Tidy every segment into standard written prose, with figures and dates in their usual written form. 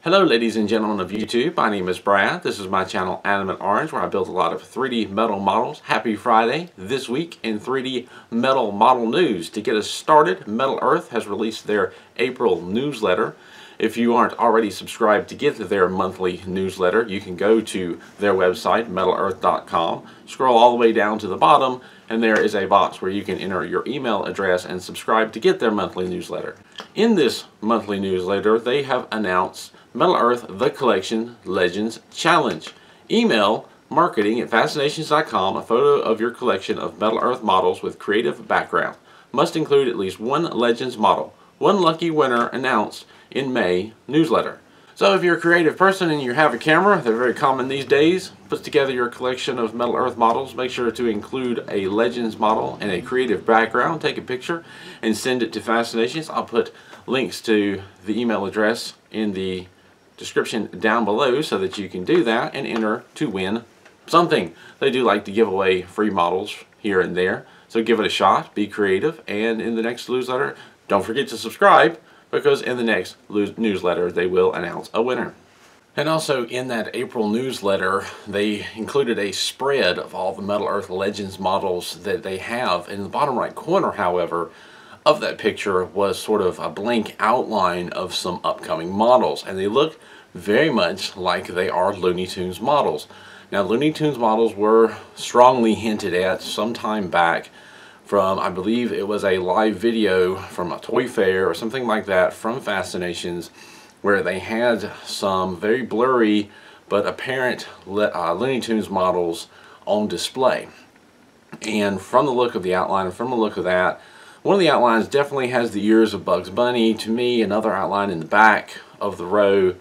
Hello ladies and gentlemen of YouTube, my name is Brad. This is my channel Animate Orange, where I build a lot of 3D metal models. Happy Friday. This week in 3D metal model news. To get us started, Metal Earth has released their April newsletter. If you aren't already subscribed to get their monthly newsletter, you can go to their website, metalearth.com, scroll all the way down to the bottom, and there is a box where you can enter your email address and subscribe to get their monthly newsletter. In this monthly newsletter, they have announced Metal Earth The Collection Legends Challenge. Email marketing@fascinations.com a photo of your collection of Metal Earth models with creative background. Must include at least one Legends model. One lucky winner announced in May newsletter. So if you're a creative person and you have a camera, they're very common these days, put together your collection of Metal Earth models, make sure to include a Legends model and a creative background. Take a picture and send it to Fascinations. I'll put links to the email address in the description down below so that you can do that and enter to win something. They do like to give away free models here and there, so give it a shot, be creative, and in the next newsletter, don't forget to subscribe, because in the next newsletter they will announce a winner. And also in that April newsletter, they included a spread of all the Metal Earth Legends models that they have. In the bottom right corner, however, of that picture was sort of a blank outline of some upcoming models, and they look very much like they are Looney Tunes models. Now, Looney Tunes models were strongly hinted at some time back from, I believe it was a live video from a toy fair or something like that from Fascinations, where they had some very blurry but apparent Looney Tunes models on display. And from the look of the outline and from the look of that, one of the outlines definitely has the ears of Bugs Bunny. To me, another outline in the back of the row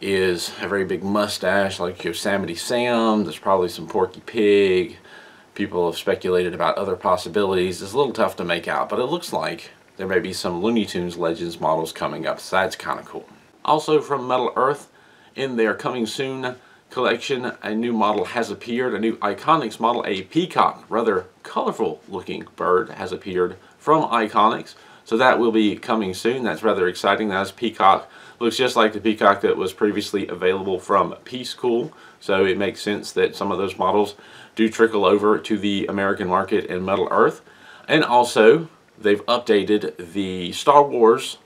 is a very big mustache like Yosemite Sam. There's probably some Porky Pig. People have speculated about other possibilities. It's a little tough to make out, but it looks like there may be some Looney Tunes Legends models coming up, so that's kind of cool. Also from Metal Earth, in their coming soon collection, a new model has appeared, a new ICONX model, a Peacock, rather colorful looking bird, has appeared from ICONX. So that will be coming soon. That's rather exciting. That's Peacock. Looks just like the Peacock that was previously available from Peacock. So it makes sense that some of those models do trickle over to the American market in Metal Earth. And also, they've updated the Star Wars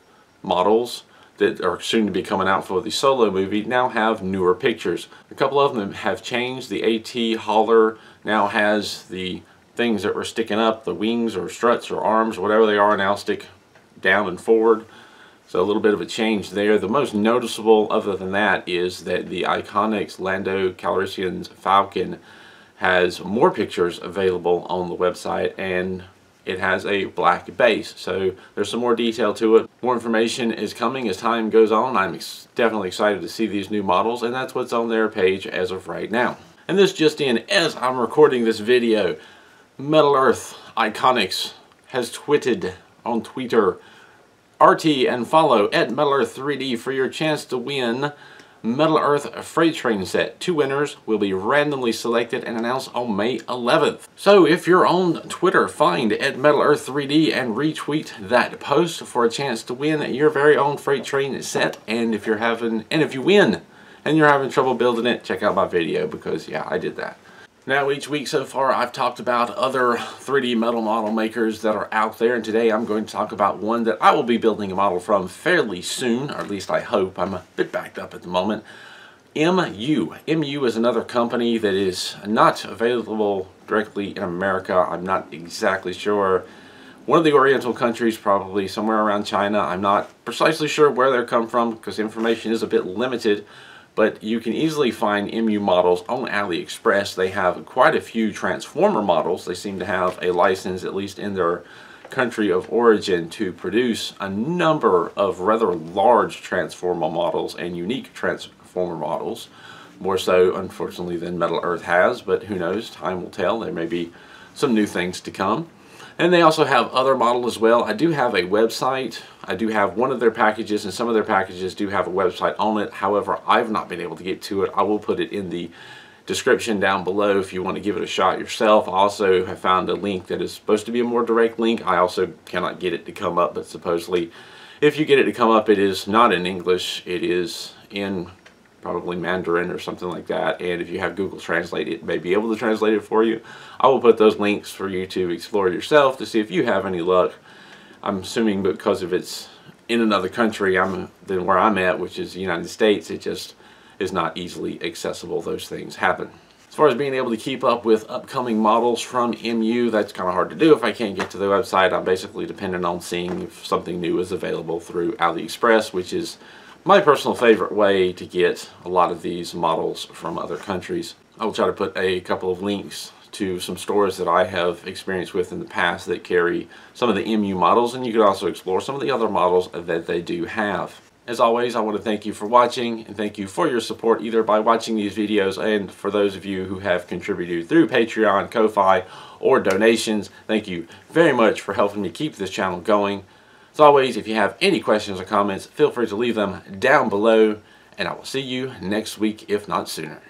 models that are soon to be coming out for the Solo movie, now have newer pictures. A couple of them have changed. The AT hauler now has the things that were sticking up, the wings or struts or arms or whatever they are, now stick down and forward. So a little bit of a change there. The most noticeable other than that is that the ICONX Lando Calrissian's Falcon has more pictures available on the website, and it has a black base. So there's some more detail to it. More information is coming as time goes on. I'm definitely excited to see these new models, and that's what's on their page as of right now. And this just in, as I'm recording this video, Metal Earth ICONX has tweeted on Twitter, RT and follow at Metal Earth 3D for your chance to win Metal Earth Freight Train set. 2 winners will be randomly selected and announced on May 11th. So if you're on Twitter, find at Metal Earth 3D and retweet that post for a chance to win your very own Freight Train set. And if you win and you're having trouble building it, check out my video, because yeah, I did that. Now, each week so far, I've talked about other 3D metal model makers that are out there, and today I'm going to talk about one that I will be building a model from fairly soon, or at least I hope. I'm a bit backed up at the moment. MU. MU is another company that is not available directly in America. I'm not exactly sure. One of the Oriental countries, probably somewhere around China. I'm not precisely sure where they come from, because information is a bit limited. But you can easily find MU models on AliExpress. They have quite a few Transformer models. They seem to have a license, at least in their country of origin, to produce a number of rather large Transformer models and unique Transformer models. More so, unfortunately, than Metal Earth has, but who knows? Time will tell. There may be some new things to come. And they also have other models as well. I do have a website. I do have one of their packages, and some of their packages do have a website on it. However, I've not been able to get to it. I will put it in the description down below if you want to give it a shot yourself. I also have found a link that is supposed to be a more direct link. I also cannot get it to come up, but supposedly if you get it to come up, it is not in English. It is in probably Mandarin or something like that, and if you have Google Translate, it may be able to translate it for you. I will put those links for you to explore yourself to see if you have any luck. I'm assuming because if it's in another country than where I'm at, which is the United States, it just is not easily accessible. Those things happen. As far as being able to keep up with upcoming models from MU, that's kind of hard to do if I can't get to the website. I'm basically dependent on seeing if something new is available through AliExpress, which is my personal favorite way to get a lot of these models from other countries. I will try to put a couple of links to some stores that I have experience with in the past that carry some of the MU models, and you can also explore some of the other models that they do have. As always, I want to thank you for watching, and thank you for your support either by watching these videos, and for those of you who have contributed through Patreon, Ko-Fi, or donations, thank you very much for helping me keep this channel going. As always, if you have any questions or comments, feel free to leave them down below, and I will see you next week, if not sooner.